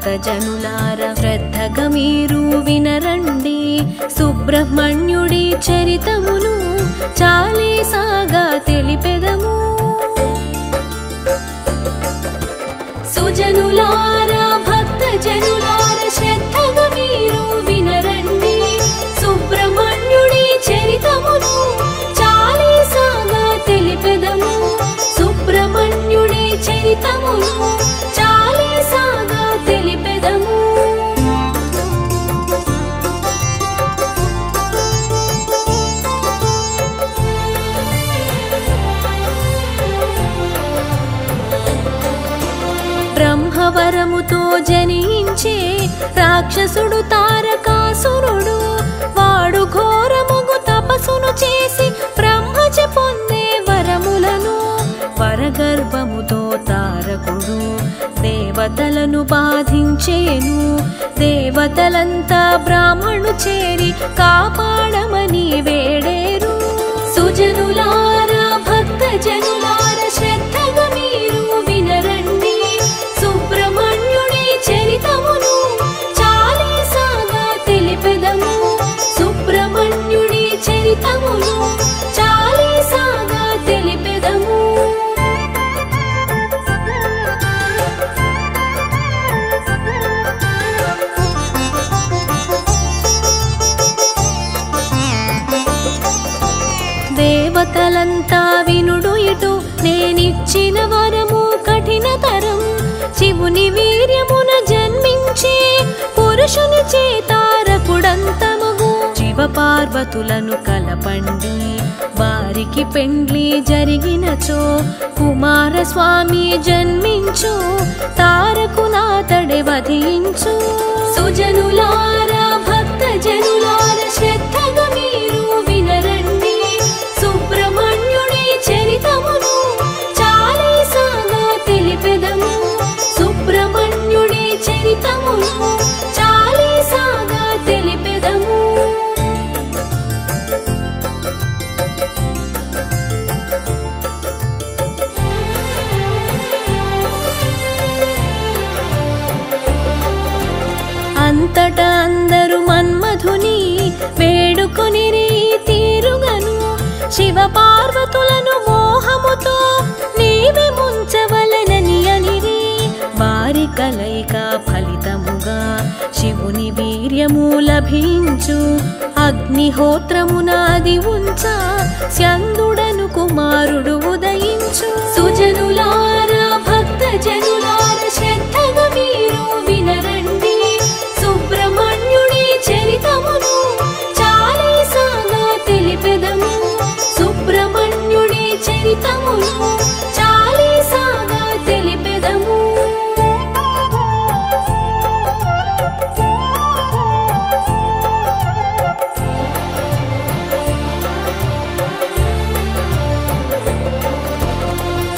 భక్తజనులార శ్రద్ధగా మీరు వినరండి సుబ్రహ్మణ్యుడి చరితమును చాలీసాగా తెలిపెదము. సుజనులార భక్తజనులార శ్రద్ధగా మీరు వినరండి సుబ్రహ్మణ్యుడి చరితమును చాలీసాగా తెలిపెదము. సుబ్రహ్మణ్యుడి చరితమును చాలీసాగా తెలిపెదము. బ్రహ్మవరముతో జనించే రాక్షసుడు తారకాసురుడు వాడు ఘోరముగు తపస్సును చేసి బ్రహ్మచ పొందే వరములను వరగర్భముతో తారకుడు దేవతలను బాధించేను. దేవతలంతా బ్రాహ్మణు చేరి కాపాడమని వేడేరు. సుజనులార భక్తజనులార శ్రద్ధగా మీరు వినరండి సుబ్రహ్మణ్యుడి చరితమును చాలీసాగా తెలిపెదము. సుబ్రహ్మణ్యుడి చరితమును చాలీసాగా తెలిపెదము. దేవతలంతా వినుడు ఇటు నేనిచ్చిన వరము కఠినతరం. శివుని వీర్యమున జన్మించే పురుషుని చేతారకుడంతమగు శివ పార్వతులను కలపండి వారికి పెండ్లి జరిగినచో కుమారస్వామి జన్మించు తారకునాతడే వధించు. సుజనులార భక్తజనులార శ్రద్ధగా మీరు వినరండి సుబ్రహ్మణ్యుడి చరితమును చాలీసాగా తెలిపెదము. సుబ్రహ్మణ్యుడి చరితమును చాలీసాగా తెలిపెదము. అంతటా అందరూ మన్మధుని వేడుకొని తీరుగను శివ పార్వతులను మోహముతో నీవే ముంచవలనని అనిరి. వారి కలయిక ఫలితముగా శివుని వీర్యము లభించు. అగ్నిహోత్రమునాది ఉంచ స్యందుడను కుమారుడు ఉదయించు. సుజనులార భక్తజనులార శ్రద్ధగా మీరు వినరండి సుబ్రహ్మణ్యుడి చరితమును చాలీసాగా తెలిపెదము. సుబ్రహ్మణ్యుడి చరితమును చాలీసాగా తెలిపెదము.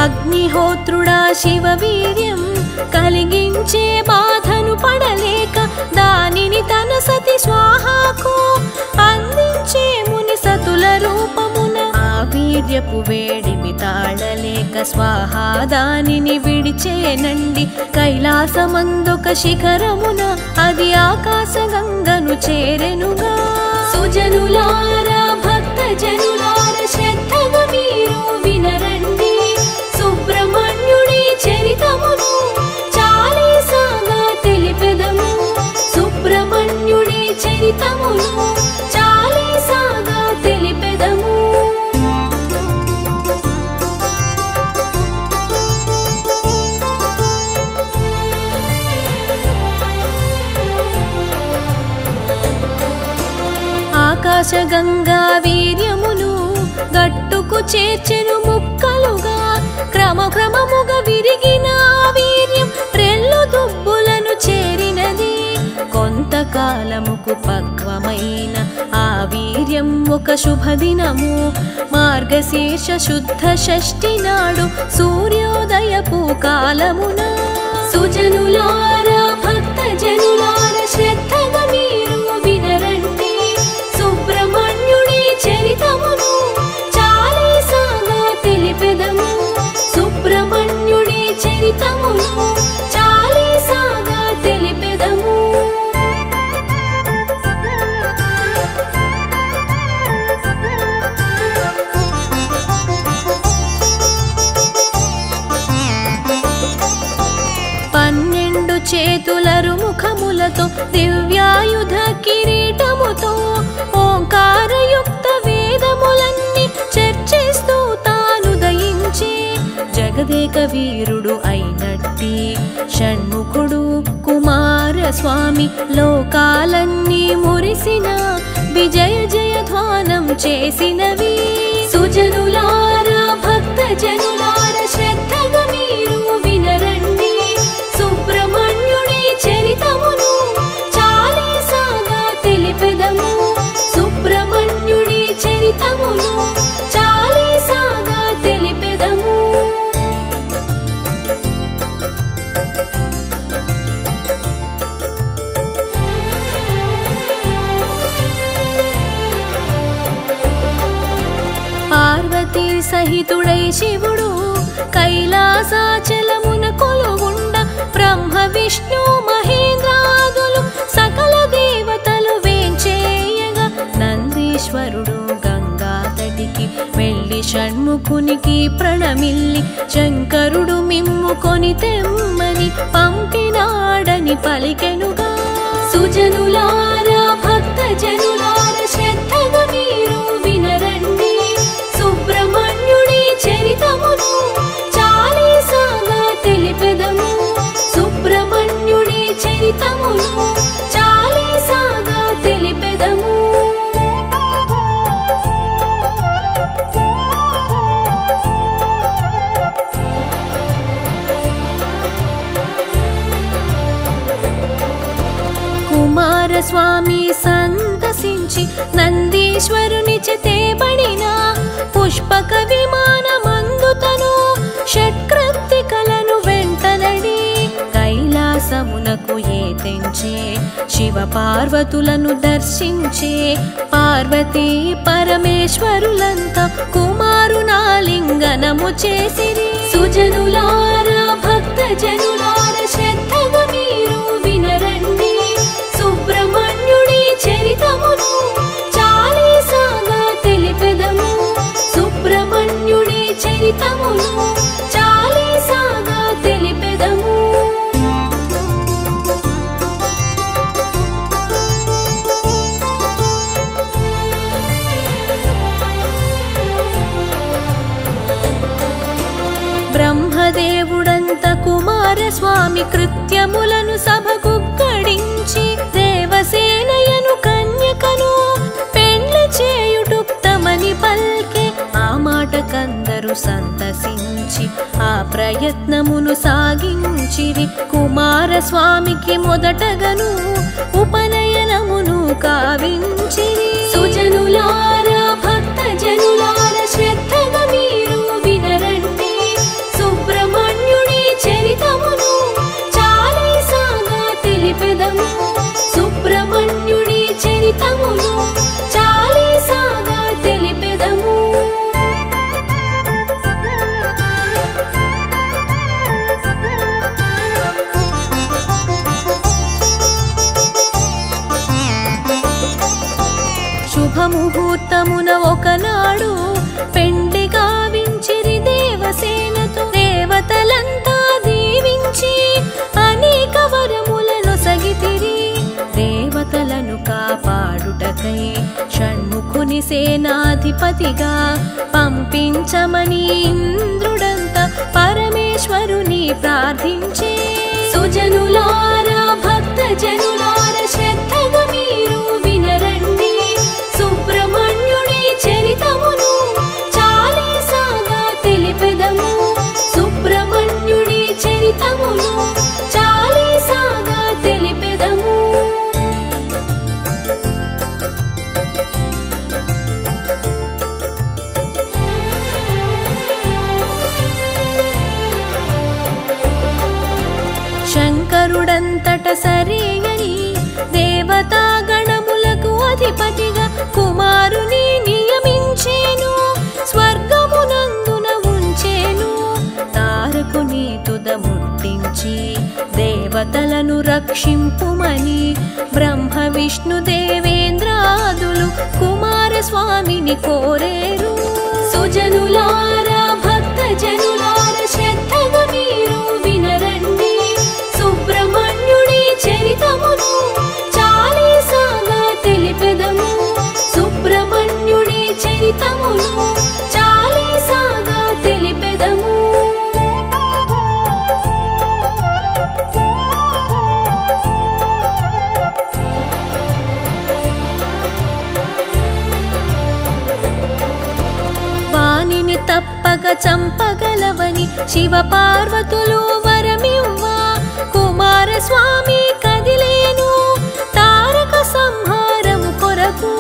అగ్నిహోత్రుడా శివ వీర్యం కలిగించే బాధను పడలేక దానిని తన సతి స్వాహాకు అందించే ముని సతుల రూపమున ఆ వీర్యపు వేడిమి తాళలేక స్వాహా దానిని విడిచేనండి. కైలాసమందొక శిఖరమున అది ఆకాశగంగను చేరెనుగా. సుజనులార భక్తజనులార శ్రద్ధగా మీరు వినరండి సుబ్రహ్మణ్యుడి చరితమును చాలీసాగా తెలిపెదము. సుబ్రహ్మణ్యుడి చరితమును చాలీసాగా తెలిపెదము. ఆకాశగంగా వీర్యమును గట్టుకు చేర్చెను ముక్కలుగా క్రమక్రమముగా విరిగిన వీర్యం రెల్లు దుబ్బులను చేరినది. కొంతకాలముకు పక్వమైన ఆ వీర్యం ఒక శుభదినము మార్గశీర్ష శుద్ధ షష్ఠి నాడు సూర్యోదయపు కాలమున. సుజనులార భక్తజనులార శ్రద్ధగా మీరు వినరండి సుబ్రహ్మణ్యుడి చరితమును చాలీసాగా తెలిపెదము. సుబ్రహ్మణ్యుడి చరితమును చాలీసాగా తెలిపెదము. చేతులరు ముఖములతో దివ్యాయుధ కిరీటముతో ఓంకారయుక్త వేదములన్నీ చర్చిస్తూ తాను దయించి జగదేక వీరుడు అయినట్టి షణ్ముఖుడు కుమారస్వామి లోకాలన్నీ మురిసిన విజయ జయధ్వానం చేసినవి. సుజనులారా భక్త జనులార శ్రద్ధగా మీరు వినరండి సుబ్రహ్మణ్యుడి చరితమును చాలీసాగా తెలిపెదము. సుబ్రహ్మణ్యుడి చరితమును చాలీసాగా తెలిపెదము. పార్వతీ సహితుడై శివుడు కైలాసాచలమున కొలువుండ బ్రహ్మ విష్ణు మహేంద్రాదులు సకల దేవతలు వేంచేయగా నందీశ్వరుడు గంగా తటికి వెళ్ళి షణ్ముఖునికి ప్రణమిల్లి శంకరుడు మిమ్ము కొని తెమ్మని పంపినాడని పలికెనుగా. సుజనులారా భక్త జనులార శ్రద్ధగా మీరు వినరండి సుబ్రహ్మణ్యుడి చరితమును చాలీసాగా తెలిపెదము. సుబ్రహ్మణ్యుడి చరితమును చాలీసాగా తెలిపెదము. కుమారస్వామి సంతసించి నందీశ్వరుని చేతబడిన పుష్పక విమానమందుతను షట్కృత్తికలను వెంటనడి కైలాసమునకు ఏతెంచే శివ పార్వతులను దర్శించే పార్వతీ పరమేశ్వరులంతా కుమారునాలింగనము చేసిరి. సుజనులారా భక్త జనులార శ్రద్ధగా మీరు వినరండి సుబ్రహ్మణ్యుడి చరితమును చాలీసాగా తెలిపెదము. సుబ్రహ్మణ్యుడి చరితమును చాలీసాగా తెలిపెదము. బ్రహ్మదేవుడంత కుమారస్వామి కృత్యములను సభకు గడించి దేవసేనయను కన్యకను పెండ్లి చేయుటుక్తమని పల్కే ఆ మాటకందరూ సంతసించి ఆ ప్రయత్నమును సాగించిరి. కుమారస్వామికి మొదటగను ఉపనయనమును కావించిరి. సుజనులారా భక్త జనులార శ్రద్ధగా మీరు వినరండి సుబ్రహ్మణ్యుడి చరితమును చాలీసాగా తెలిపెదము. సుబ్రహ్మణ్యుడి చరితమును చాలీసాగా తెలిపెదము. శుభముహూర్తమున ఒకనాడు పెండ్లి గావించిరి దేవసేనతో దేవతలంతా దీవించి అనేక వరములను సగితిరి. దేవతలను కాపాడుటకై షణ్ముఖుని సేనాధిపతిగా పంపించమని ఇంద్రుడంతా పరమేశ్వరుని ప్రార్థించే. సుజనులారా భక్త జనులార శ్రద్ధగా మీరు వినరండి సుబ్రహ్మణ్యుడి చరితమును చాలీసాగా తెలిపెదము. సుబ్రహ్మణ్యుడి చరితమును చాలీసాగా తెలిపెదము. శంకరుడంతట సరేయని దేవతా గణములకు అధిపతిగా కుమారుని నియమించేను. స్వర్గమునందున ఉంచేను. తారకుని తుద ముట్టించి దేవతలను రక్షింపుమని బ్రహ్మ విష్ణు దేవేంద్రాదులు కుమారస్వామిని కోరేరు. సుజనులారా భక్త జనులార శ్రద్ధగా మీరు వినరండి సుబ్రహ్మణ్య చంపగలవని శివ పార్వతులు వరమివ్వా కుమారస్వామి కదిలేను తారక సంహారము కొరకు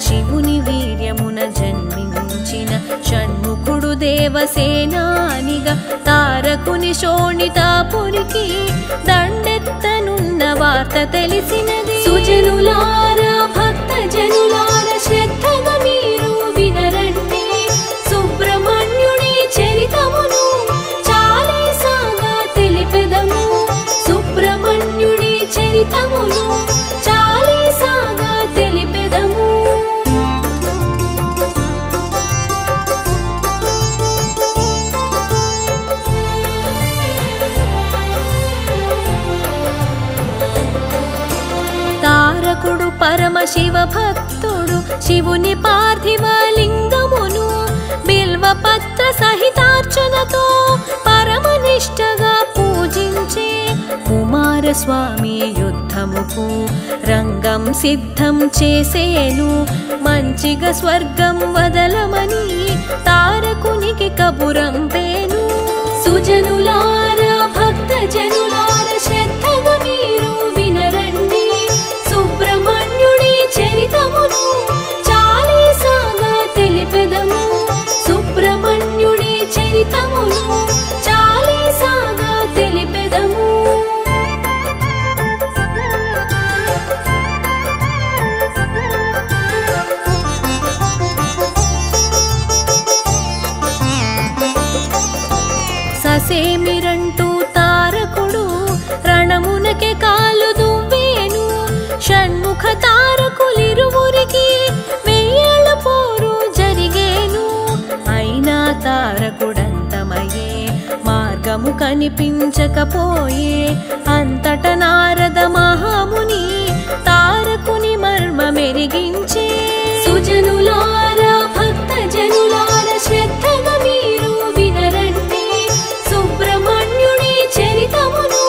శివుని వీర్యమున జన్మించిన షణ్ముఖుడు దేవసేనానిగా తారకుని శోణితాపురికి దండెత్తనున్న వార్త తెలిసినది. సుజనులారా భక్త జనులార శ్రద్ధగా మీరు వినరండి సుబ్రహ్మణ్యుని చరితమును చాలీసాగా తెలిపెదము. సుబ్రహ్మణ్యుని చరితమును చాలీసాగా తెలిపెదము. తారకుడు పరమ శివ భక్తుడు శివుని పార్థివ లింగమును బిల్వపత్ర సహితార్చనతో పరమనిష్టగా పూజించే కుమారస్వామి యుద్ధముకు రంగం సిద్ధం చేసేను. మంచిగా స్వర్గం వదలమని తారకునికి కబురంపేను. సుజనులారా భక్త జనులార శ్రద్ధగా మీరు వినరండి సుబ్రహ్మణ్యుడి చరితమును చాలీసాగా తెలిపెదము. సుబ్రహ్మణ్యుడి చరితమును చాలీసాగా తెలిపెదము. ససేమిరంటూ తారకుడు రణమునకే కాలు దువ్వేను. షణ్ముఖ తారకులిరువురికి వెయ్యేళ్ళ పోరు జరిగేను. అయినా తారకుడంతమయ్యే మార్గము కనిపించకపోయే అంతట నారద మహాముని తారకుని మర్మ మెరిగించే. సుజనులారా భక్త జనులార శ్రద్ధగా మీరు వినరండి సుబ్రహ్మణ్యుడి చరితమును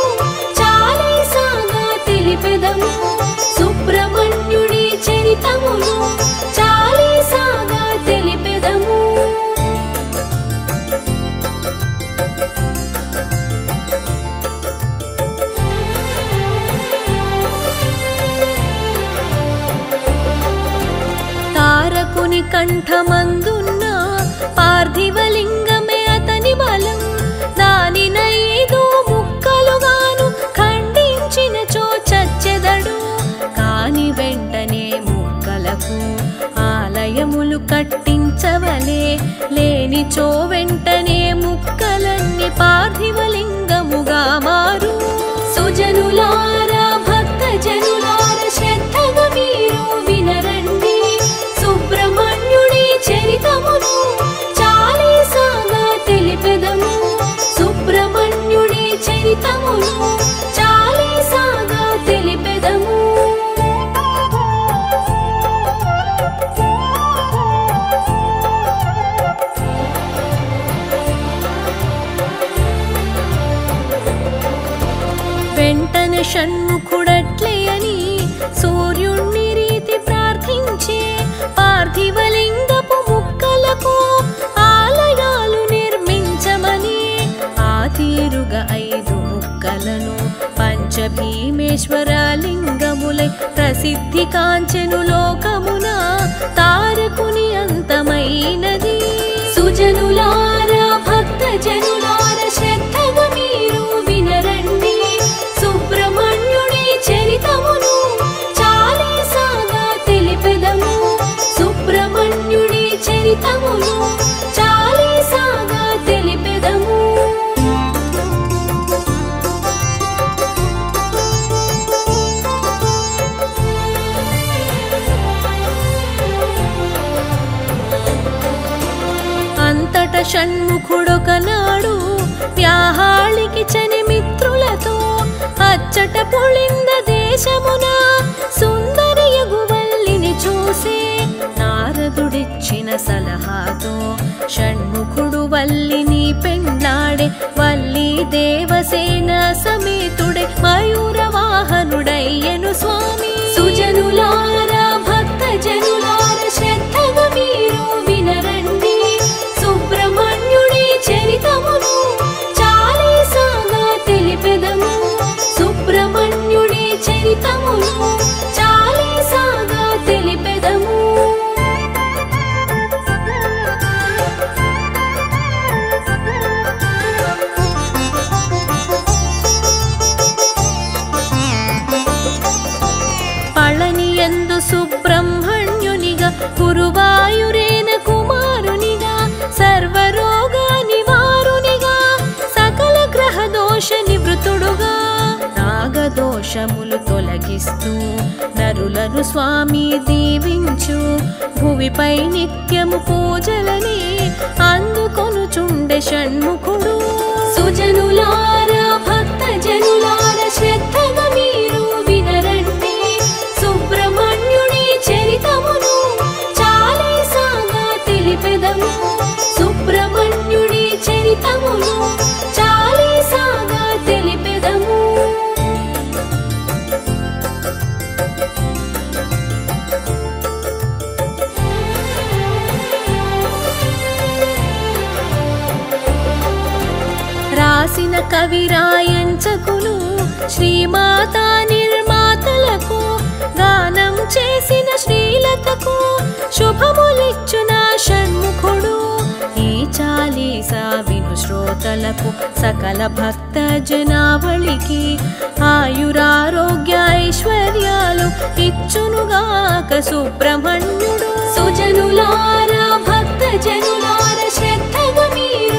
చాలీసాగా తెలిపెదము. సుబ్రహ్మణ్యుడి చరితమును చాలీసాగా తెలిపెదము. తారకుని కంఠమందున్న పార్థివలింగమే అతని బలం. దానినైదు ముక్కలుగాను ఖండించినచో చచ్చెదడు. కాని వెంటనే ముక్కలకు ఆలయములు కట్టించవలే. లేనిచో వెంటనే ముక్కలన్నీ పార్థివలింగముగా మారు. సుజనులారా భక్త జనులార శ్రద్ధగా మీరు వినరండి సుబ్రహ్మణ్యుడి చరితమును చాలీసాగా తెలిపెదము. సుబ్రహ్మణ్యుడి చరితమును చాలీసాగా తెలిపెదము. వెంటనే షణ్ముఖుడట్లే అని సూర్యుణ్ణి రీతి ప్రార్థించే. పార్థివలింగపు ముక్కలకు ఆలయాలు నిర్మించమని ఆ తీరుగా 5 ముక్కలను పంచభీమేశ్వర లింగములై ప్రసిద్ధి కాంచెను లోకమున. తారకుని అంతమైనది. సుజనులారా భక్త జనులార శ్రద్ధగా మీరు వినరండి సుబ్రహ్మణ్యుడి చరితమును చాలీసాగా తెలిపెదము. సుబ్రహ్మణ్యుడి చరితమును చాలీసాగా తెలిపెదము. అంతట షణ్ముఖుడొకనాడు వ్యాహాళికి చని మిత్రులతో అచ్చట పుళింద దేశమున సుందరి యగువల్లిని చూసే. నారదుడిచ్చిన సలహాతో షణ్ముఖుడు వల్లిని పెండ్లాడే. వల్లి దేవసేన సమేతుడే మయూర వాహనుడయ్యను స్వామి. సుజనులారా భక్త జనులార శ్రద్ధగా మీరు వినరండి సుబ్రహ్మణ్యుడి దోషములు తొలగిస్తూ నరులను స్వామి దీవించు భువిపై నిత్యము పూజలని అందుకొనుచుండె షణ్ముఖుడు సుజనులారా భక్త జనులార శ్రద్ధగా మీరు వినరండి సుబ్రహ్మణ్యుని చరితమును చాలీసాగా తెలిపెదము సుబ్రహ్మణ్యుని చరితమును చాలీసాగా తెలిపెదము రాసిన కవి రాయంచకులు శ్రీమాతా నిర్మాతలకు గానం చేసిన శ్రీలతకు శుభములిచ్చున షణ్ముఖుడు ఈ చాలీసా విను శ్రోతలకు సకల భక్త జనావళికి ఆయురారోగ్య ఐశ్వర్యాలు ఇచ్చునుగాక సుబ్రహ్మణ్యుడు సుజనులారా భక్త జనులార శ్రద్ధగా మీరు